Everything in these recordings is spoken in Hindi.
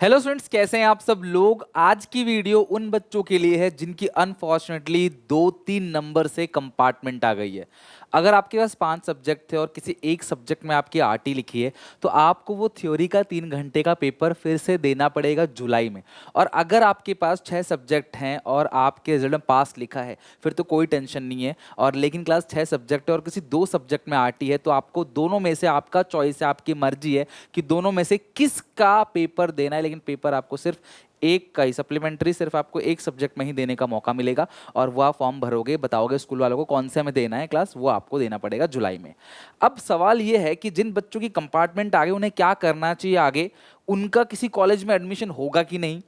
हेलो स्टूडेंट्स, कैसे हैं आप सब लोग। आज की वीडियो उन बच्चों के लिए है जिनकी अनफॉर्चुनेटली 2-3 नंबर से कंपार्टमेंट आ गई है। अगर आपके पास 5 सब्जेक्ट थे और किसी एक सब्जेक्ट में आपकी आरटी लिखी है तो आपको वो थ्योरी का 3 घंटे का पेपर फिर से देना पड़ेगा जुलाई में। और अगर आपके पास 6 सब्जेक्ट हैं और आपके रिजल्ट में पास लिखा है फिर तो कोई टेंशन नहीं है। और लेकिन क्लास 6 सब्जेक्ट है और किसी 2 सब्जेक्ट में आरटी है तो आपको दोनों में से, आपका चॉइस है, आपकी मर्जी है कि दोनों में से किसका पेपर देना है। लेकिन पेपर आपको सिर्फ एक का ही, सप्लीमेंट्री सिर्फ आपको एक सब्जेक्ट में ही देने का मौका मिलेगा। और वो आप फॉर्म भरोगे, बताओगे स्कूल वालों को कौन से हमें देना है क्लास, वो आपको देना पड़ेगा जुलाई में। अब सवाल ये है कि जिन बच्चों की कंपार्टमेंट आगे उन्हें क्या करना चाहिए आगे। उनका किसी कॉलेज में एडमिशन होगा कि नहीं,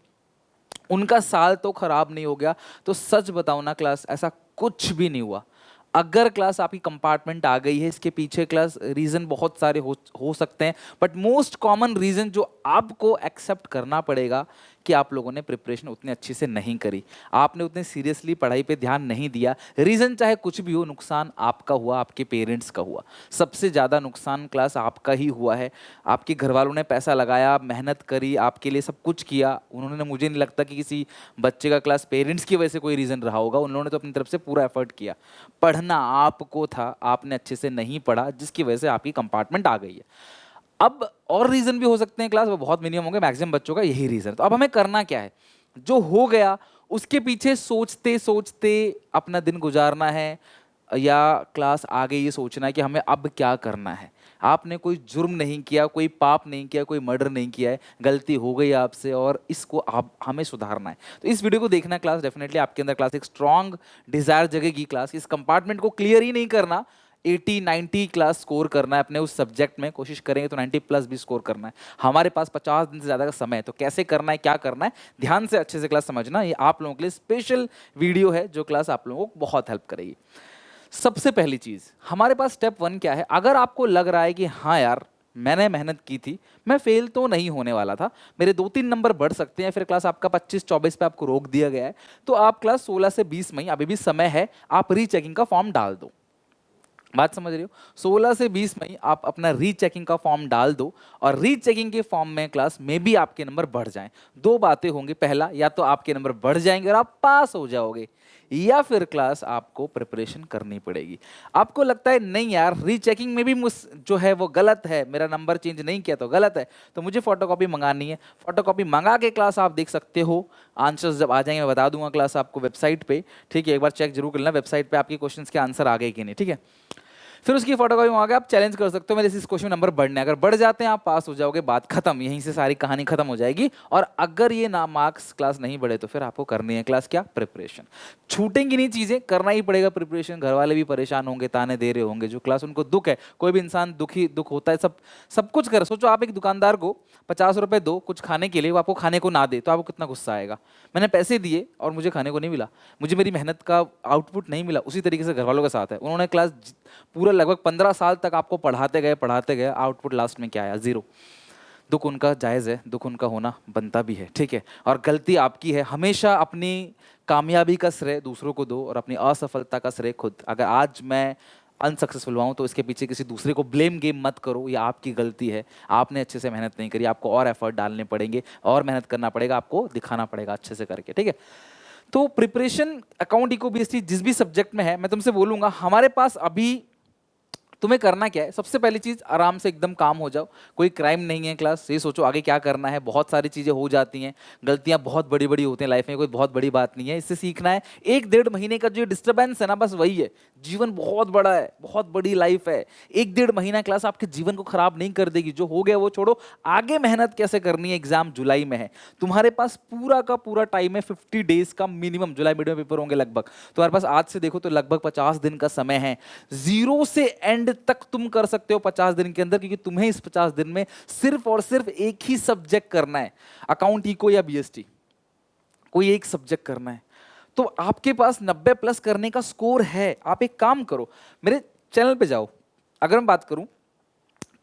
उनका साल तो खराब नहीं हो गया। तो सच बताओ ना क्लास, ऐसा कुछ भी नहीं हुआ। अगर क्लास आपकी कंपार्टमेंट आ गई है, इसके पीछे क्लास रीजन बहुत सारे हो सकते हैं, बट मोस्ट कॉमन रीजन जो आपको एक्सेप्ट करना पड़ेगा कि आप लोगों ने प्रिपरेशन उतनी अच्छी से नहीं करी, आपने उतने सीरियसली पढ़ाई पे ध्यान नहीं दिया। रीजन चाहे कुछ भी हो, नुकसान आपका हुआ, आपके पेरेंट्स का हुआ। सबसे ज़्यादा नुकसान क्लास आपका ही हुआ है। आपके घर वालों ने पैसा लगाया, मेहनत करी, आपके लिए सब कुछ किया उन्होंने। मुझे नहीं लगता कि किसी बच्चे का क्लास पेरेंट्स की वजह से कोई रीज़न रहा होगा। उन्होंने तो अपनी तरफ से पूरा एफर्ट किया। पढ़ना आपको था, आपने अच्छे से नहीं पढ़ा जिसकी वजह से आपकी कंपार्टमेंट आ गई है। अब और रीजन भी हो सकते हैं क्लास, वो बहुत मिनिमम होंगे, मैक्सिमम बच्चों का यही रीजन। तो अब हमें करना क्या है, जो हो गया उसके पीछे सोचते सोचते अपना दिन गुजारना है, या क्लास आगे ये सोचना है कि हमें अब क्या करना है। आपने कोई जुर्म नहीं किया, कोई पाप नहीं किया, कोई मर्डर नहीं किया है, गलती हो गई आपसे और इसको आप हमें सुधारना है। तो इस वीडियो को देखना क्लास, डेफिनेटली आपके अंदर क्लास एक स्ट्रॉन्ग डिजायर जगेगी। क्लास इस कंपार्टमेंट को क्लियर ही नहीं करना, 80-90 क्लास स्कोर करना है अपने उस सब्जेक्ट में। कोशिश करेंगे तो 90+ भी स्कोर करना है। हमारे पास 50 दिन से ज़्यादा का समय है, तो कैसे करना है, क्या करना है, ध्यान से अच्छे से क्लास समझना। ये आप लोगों के लिए स्पेशल वीडियो है जो क्लास आप लोगों को बहुत हेल्प करेगी। सबसे पहली चीज़ हमारे पास स्टेप 1 क्या है। अगर आपको लग रहा है कि हाँ यार मैंने मेहनत की थी, मैं फेल तो नहीं होने वाला था, मेरे 2-3 नंबर बढ़ सकते हैं, फिर क्लास आपका 25-24 पे आपको रोक दिया गया है, तो आप क्लास 16 से 20 में ही, अभी भी समय है, आप रीचेकिंग का फॉर्म डाल दो। बात समझ रहे हो। 16 से 20 में ही आप अपना रीचेकिंग का फॉर्म डाल दो। और रीचेकिंग के फॉर्म में क्लास में भी आपके नंबर बढ़ जाएं। दो बातें होंगी, पहला या तो आपके नंबर बढ़ जाएंगे और आप पास हो जाओगे, या फिर क्लास आपको प्रिपरेशन करनी पड़ेगी। आपको लगता है नहीं यार रीचेकिंग में भी जो है वो गलत है, मेरा नंबर चेंज नहीं किया तो गलत है, तो मुझे फोटोकॉपी मंगानी है। फोटोकॉपी मंगा के क्लास आप देख सकते हो। आंसर्स जब आ जाएंगे मैं बता दूंगा क्लास आपको वेबसाइट पे, ठीक है। एक बार चेक जरूर कर लेना वेबसाइट पे आपके क्वेश्चंस के आंसर आ गए कि नहीं, ठीक है। फिर उसकी फोटोकॉपी मंगा के आप चैलेंज कर सकते हो मेरे इस क्वेश्चन में नंबर बढ़ने, अगर बढ़ जाते हैं आप पास हो जाओगे, बात खत्म, यहीं से सारी कहानी खत्म हो जाएगी। और अगर ये ना मार्क्स क्लास नहीं बढ़े तो फिर आपको करनी है क्लास क्या, प्रिपरेशन। छूटेंगी नहीं चीजें, करना ही पड़ेगा प्रिपरेशन। घर वाले भी परेशान होंगे, ताने दे रहे होंगे, जो क्लास उनको दुख है, कोई भी इंसान दुख होता है, सब सब कुछ कर। सोचो आप एक दुकानदार को 50 रुपए दो कुछ खाने के लिए, वो आपको खाने को ना दे तो आपको कितना गुस्सा आएगा। मैंने पैसे दिए और मुझे खाने को नहीं मिला, मुझे मेरी मेहनत का आउटपुट नहीं मिला। उसी तरीके से घर वालों के साथ है, उन्होंने क्लास पूरा लगभग 15 साल तक आपको पढ़ाते गए, आउटपुट लास्ट में क्या आया, जीरो। दुख उनका जायज़ है, दुख उनका होना बनता भी है, ठीक है। और गलती आपकी है। हमेशा अपनी कामयाबी का श्रेय दूसरों को दो और अपनी असफलता का श्रेय खुद। अगर आज मैं अनसक्सेसफुल हुआ हूँ तो इसके पीछे किसी दूसरे को ब्लेम गेम मत करो, ये आपकी गलती है, आपने अच्छे से मेहनत नहीं करी, आपको और एफर्ट डालने पड़ेंगे और मेहनत करना पड़ेगा, आपको दिखाना पड़ेगा अच्छे से करके, ठीक है। तो प्रिपरेशन अकाउंट इको बीएसटी जिस भी सब्जेक्ट में है, मैं तुमसे बोलूंगा हमारे पास अभी तुम्हें करना क्या है। सबसे पहली चीज, आराम से एकदम काम हो जाओ। कोई क्राइम नहीं है क्लास, ये सोचो आगे क्या करना है। बहुत सारी चीजें हो जाती हैं, गलतियां बहुत बड़ी बड़ी होती हैं लाइफ में, कोई बहुत बड़ी बात नहीं है, इससे सीखना है। 1-1.5 महीने का जो डिस्टर्बेंस है ना, बस वही है। जीवन बहुत बड़ा है, बहुत बड़ी लाइफ है। 1-1.5 महीना क्लास आपके जीवन को खराब नहीं कर देगी। जो हो गया वो छोड़ो, आगे मेहनत कैसे करनी है। एग्जाम जुलाई में है, तुम्हारे पास पूरा का पूरा टाइम है, 50 डेज का मिनिमम। जुलाई मीडियम पेपर होंगे लगभग, तुम्हारे पास आज से देखो तो लगभग 50 दिन का समय है। जीरो से एंड तक तुम कर सकते हो 50 दिन के अंदर, क्योंकि तुम्हें इस 50 दिन में सिर्फ और सिर्फ एक ही सब्जेक्ट करना है, अकाउंट इको या बीएसटी, कोई एक सब्जेक्ट करना है। तो आपके पास 90+ करने का स्कोर है। आप एक काम करो, मेरे चैनल पे जाओ। अगर मैं बात करूं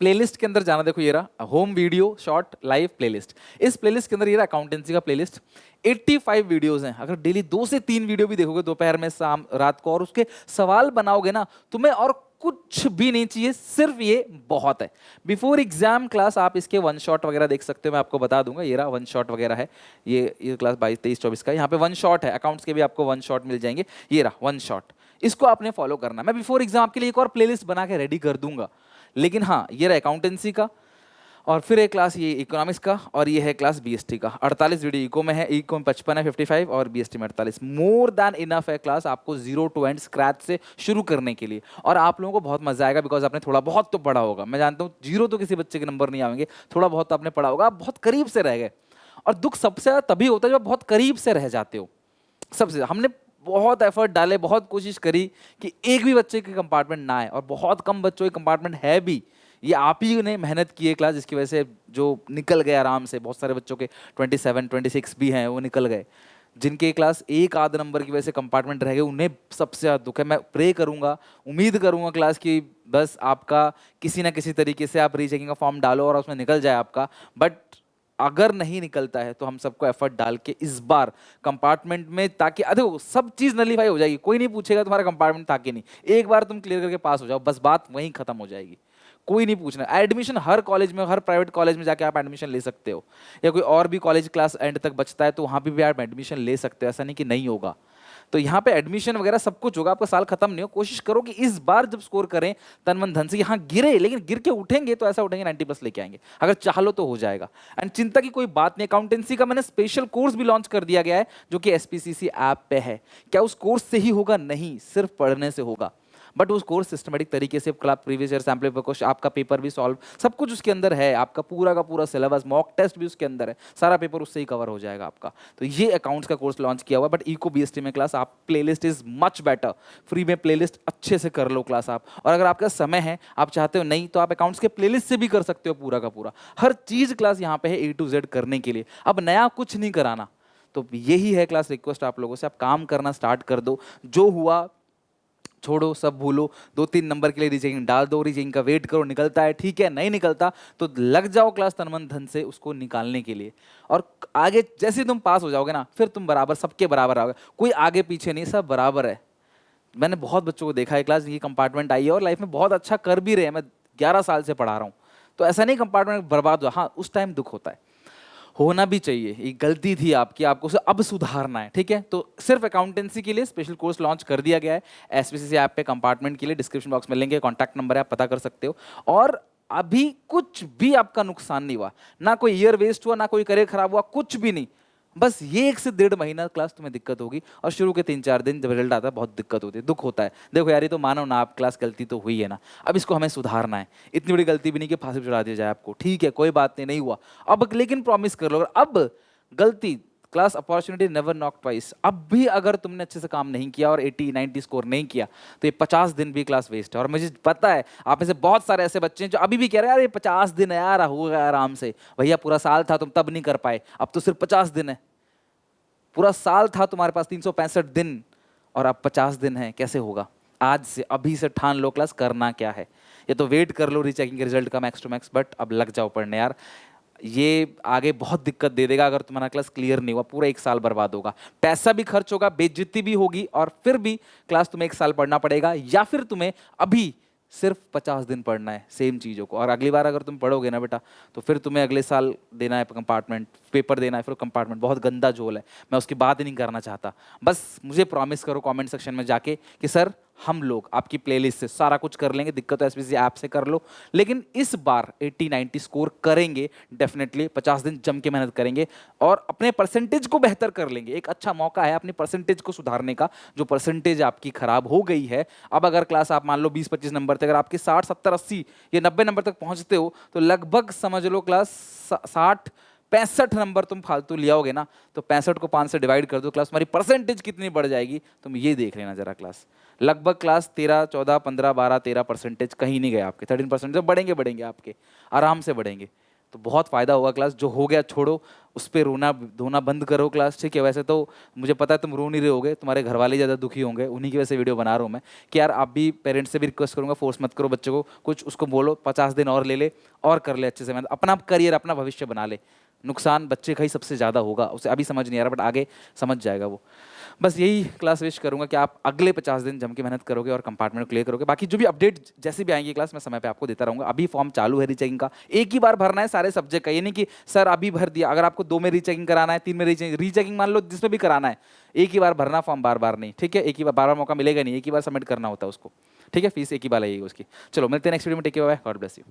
प्लेलिस्ट के अंदर जाना, देखो ये रहा home video short live playlist. इस प्लेलिस्ट के अंदर ये रहा अकाउंटेंसी का प्लेलिस्ट। 85 वीडियोस हैं। अगर डेली 2 से 3 वीडियो भी देखोगे दोपहर में, शाम, रात को, और उसके सवाल बनाओगे ना, तुम्हें और कुछ भी नहीं चाहिए, सिर्फ ये बहुत है। बिफोर एग्जाम क्लास आप इसके वन शॉट वगैरह देख सकते हो, मैं आपको बता दूंगा। ये रहा वन शॉट वगैरह है, ये क्लास 22 23 24 का। यहाँ पे वन शॉट है, अकाउंट्स के भी आपको वन शॉट मिल जाएंगे। ये रहा वन शॉट, इसको आपने फॉलो करना। मैं बिफोर एग्जाम आपके लिए एक और प्लेलिस्ट बना के रेडी कर दूंगा। लेकिन हाँ, ये रहा अकाउंटेंसी का, और फिर एक क्लास ये इकोनॉमिक्स का, और ये है क्लास बीएसटी का। 48 वीडियो इको में है, इको में 55 है 55, और बीएसटी में 48। मोर देन इनफ है क्लास आपको जीरो टू एंड स्क्रैच से शुरू करने के लिए। और आप लोगों को बहुत मजा आएगा, बिकॉज आपने थोड़ा बहुत तो पढ़ा होगा। मैं जानता हूँ जीरो तो किसी बच्चे के नंबर नहीं आएंगे, थोड़ा बहुत तो आपने पढ़ा होगा, आप बहुत करीब से रह गए। और दुख सबसे ज्यादा तभी होता है जब बहुत करीब से रह जाते हो। सबसे हमने बहुत एफर्ट डाले, बहुत कोशिश करी कि एक भी बच्चे के कंपार्टमेंट ना आए, और बहुत कम बच्चों के कंपार्टमेंट है भी। ये आप ही ने मेहनत की है क्लास, जिसकी वजह से जो निकल गए आराम से। बहुत सारे बच्चों के 27 26 भी हैं, वो निकल गए। जिनके क्लास एक आध नंबर की वजह से कंपार्टमेंट रह गए, उन्हें सबसे ज़्यादा दुख है। मैं प्रे करूंगा, उम्मीद करूंगा क्लास की बस आपका किसी ना किसी तरीके से आप रीचेकिंग का फॉर्म डालो और उसमें निकल जाए आपका। बट अगर नहीं निकलता है तो हम सबको एफर्ट डाल के इस बार कंपार्टमेंट में, ताकि देखो सब चीज़ नलीफाई हो जाएगी, कोई नहीं पूछेगा तुम्हारा कंपार्टमेंट था कि नहीं। एक बार तुम क्लियर करके पास हो जाओ, बस बात वहीं खत्म हो जाएगी। कोई नहीं पूछना। एडमिशन हर कॉलेज में, हर प्राइवेट कॉलेज में जाके आप एडमिशन ले सकते हो, या कोई और भी कॉलेज क्लास एंड तक बचता है तो वहाँ पे भी आप एडमिशन ले सकते हो, ऐसा नहीं कि नहीं होगा। तो यहाँ पे एडमिशन वगैरह सब कुछ होगा, आपका साल खत्म नहीं हो। कोशिश करो कि इस बार जब स्कोर करें तन मन धन से, यहाँ गिरे लेकिन गिर के उठेंगे तो ऐसा उठेंगे 90+ लेके आएंगे, अगर चाह लो तो हो जाएगा। एंड चिंता की कोई बात नहीं। अकाउंटेंसी का मैंने स्पेशल कोर्स भी लॉन्च कर दिया गया है, जो कि एसपीसीसी ऐप पे है। क्या उस कोर्स से ही होगा? नहीं, सिर्फ पढ़ने से होगा। बट उस कोर्स सिस्टमेटिक तरीके से previous year sample paper question, आपका पेपर भी सॉल्व, सब कुछ उसके अंदर है। आपका पूरा का पूरा सिलेबस, मॉक टेस्ट भी उसके अंदर है, सारा पेपर उससे ही कवर हो जाएगा आपका। तो ये अकाउंट्स का कोर्स लॉन्च किया हुआ। बट इको बीएसटी में क्लास आप, playlist is much better. Free में प्लेलिस्ट अच्छे से कर लो क्लास आप। और अगर आपका समय है, आप चाहते हो नहीं, तो आप अकाउंट्स के प्लेलिस्ट से भी कर सकते हो पूरा का पूरा। हर चीज क्लास यहाँ पे है A to Z करने के लिए। अब नया कुछ नहीं कराना। तो यही है क्लास रिक्वेस्ट आप लोगों से, आप काम करना स्टार्ट कर दो। जो हुआ छोड़ो, सब भूलो। 2-3 नंबर के लिए रीचेकिंग डाल दो, रीचेकिंग का वेट करो, निकलता है ठीक है, नहीं निकलता तो लग जाओ क्लास तन मन धन से उसको निकालने के लिए। और आगे जैसे तुम पास हो जाओगे ना, फिर तुम बराबर, सबके बराबर आओगे, कोई आगे पीछे नहीं, सब बराबर है। मैंने बहुत बच्चों को देखा है क्लास, ये कंपार्टमेंट आई है और लाइफ में बहुत अच्छा कर भी रहे हैं। मैं 11 साल से पढ़ा रहा हूँ, तो ऐसा नहीं कंपार्टमेंट बर्बाद हुआ। हाँ, उस टाइम दुख होता है, होना भी चाहिए। ये गलती थी आपकी, आपको उसे अब सुधारना है, ठीक है। तो सिर्फ अकाउंटेंसी के लिए स्पेशल कोर्स लॉन्च कर दिया गया है एसपीसीसी ऐप पे। कंपार्टमेंट के लिए डिस्क्रिप्शन बॉक्स में लिंक है, कॉन्टैक्ट नंबर है, आप पता कर सकते हो। और अभी कुछ भी आपका नुकसान नहीं हुआ, ना कोई ईयर वेस्ट हुआ, ना कोई करियर खराब हुआ, कुछ भी नहीं। बस ये 1 से 1.5 महीना क्लास तुम्हें दिक्कत होगी, और शुरू के 3-4 दिन जब रिजल्ट आता है बहुत दिक्कत होती है, दुख होता है। देखो यार, ये तो मानो ना, आप क्लास गलती तो हुई है ना, अब इसको हमें सुधारना है। इतनी बड़ी गलती भी नहीं कि फांसी पे चढ़ा दिया जाए आपको, ठीक है कोई बात नहीं, नहीं हुआ अब, लेकिन प्रॉमिस कर लो, अगर अब गलती, class opportunity never knock twice, अब भी अगर तुमने अच्छे से काम नहीं किया और 80-90 स्कोर नहीं किया, तो ये 50 दिन भी क्लास वेस्ट है। और मुझे पता है आप में से बहुत सारे ऐसे बच्चे हैं जो अभी भी कह रहे हैं यार ये 50 दिन है यार, होगा आराम से। भैया पूरा साल था, तुम तब नहीं कर पाए, अब तो सिर्फ 50 दिन है। पूरा साल था तुम्हारे पास 365 दिन, और अब 50 दिन है, कैसे होगा? आज से, अभी से ठान लो क्लास करना क्या है। ये तो वेट कर लो रीचेकिंग के रिजल्ट का मैक्स टू मैक्स, बट अब लग जाओ पढ़ने यार। ये आगे बहुत दिक्कत दे देगा अगर तुम्हारा क्लास क्लियर नहीं हुआ, पूरा 1 साल बर्बाद होगा, पैसा भी खर्च होगा, बेइज्जती भी होगी, और फिर भी क्लास तुम्हें 1 साल पढ़ना पड़ेगा, या फिर तुम्हें अभी सिर्फ 50 दिन पढ़ना है सेम चीज़ों को। और अगली बार अगर तुम पढ़ोगे ना बेटा, तो फिर तुम्हें अगले साल देना है कंपार्टमेंट पेपर देना है, फिर कंपार्टमेंट बहुत गंदा झोल है, मैं उसकी बात ही नहीं करना चाहता। बस मुझे प्रॉमिस करो कमेंट सेक्शन में जाके कि सर हम लोग आपकी प्लेलिस्ट से सारा कुछ कर लेंगे, दिक्कत तो एसपीसी ऐप से कर लो, लेकिन इस बार 80-90 स्कोर करेंगे डेफिनेटली। 50 दिन जम के मेहनत करेंगे और अपने परसेंटेज को बेहतर कर लेंगे। एक अच्छा मौका है अपनी परसेंटेज को सुधारने का, जो परसेंटेज आपकी खराब हो गई है। अब अगर क्लास आप मान लो 20-25 नंबर तक, अगर आपके 60, 70, 80 या 90 नंबर तक पहुंचते हो, तो लगभग समझ लो क्लास 60-65 नंबर तुम फालतू लियाओगे ना, तो 65 को 5 से डिवाइड कर दो, क्लास तुम्हारी परसेंटेज कितनी बढ़ जाएगी तुम ये देख लेना जरा। क्लास लगभग क्लास 13, 14, 15, 12, 13% कहीं नहीं गए आपके, 13% तो बढ़ेंगे आपके, आराम से बढ़ेंगे। तो बहुत फायदा होगा क्लास। जो हो गया छोड़ो, उस पर रोना धोना बंद करो क्लास, ठीक है। वैसे तो मुझे पता है तुम रो नहीं रहे होगे, तुम्हारे घर वाले ज़्यादा दुखी होंगे, उन्हीं की वजह से वीडियो बना रहा हूँ मैं कि यार आप भी, पेरेंट्स से भी रिक्वेस्ट करूँगा, फोर्स मत करो बच्चों को, कुछ उसको बोलो 50 दिन और ले ले और कर ले अच्छे से, मैं अपना करियर अपना भविष्य बना ले। नुकसान बच्चे का ही सबसे ज़्यादा होगा, उसे अभी समझ नहीं आ रहा बट आगे समझ जाएगा वो। बस यही क्लास विश करूंगा कि आप अगले 50 दिन जम के मेहनत करोगे और कंपार्टमेंट क्लियर करोगे। बाकी जो भी अपडेट जैसे भी आएंगी क्लास मैं समय पे आपको देता रहूंगा। अभी फॉर्म चालू है रीचेकिंग का, एक ही बार भरना है सारे सब्जेक्ट का, ये नहीं कि सर अभी भर दिया। अगर आपको 2 में रीचेकिंग कराना है, 3 में रीचेकिंग मान लो जिसमें भी कराना है, एक ही बार भरना फॉर्म, बार बार नहीं, ठीक है? एक ही बार, बार बार मौका मिलेगा नहीं, एक ही बार सबमिट करना होता है उसको, ठीक है? फीस एक ही बार लगेगी उसकी। चलो मिलते हैं नेक्स्ट वीडियो में, take care, bye, God bless you.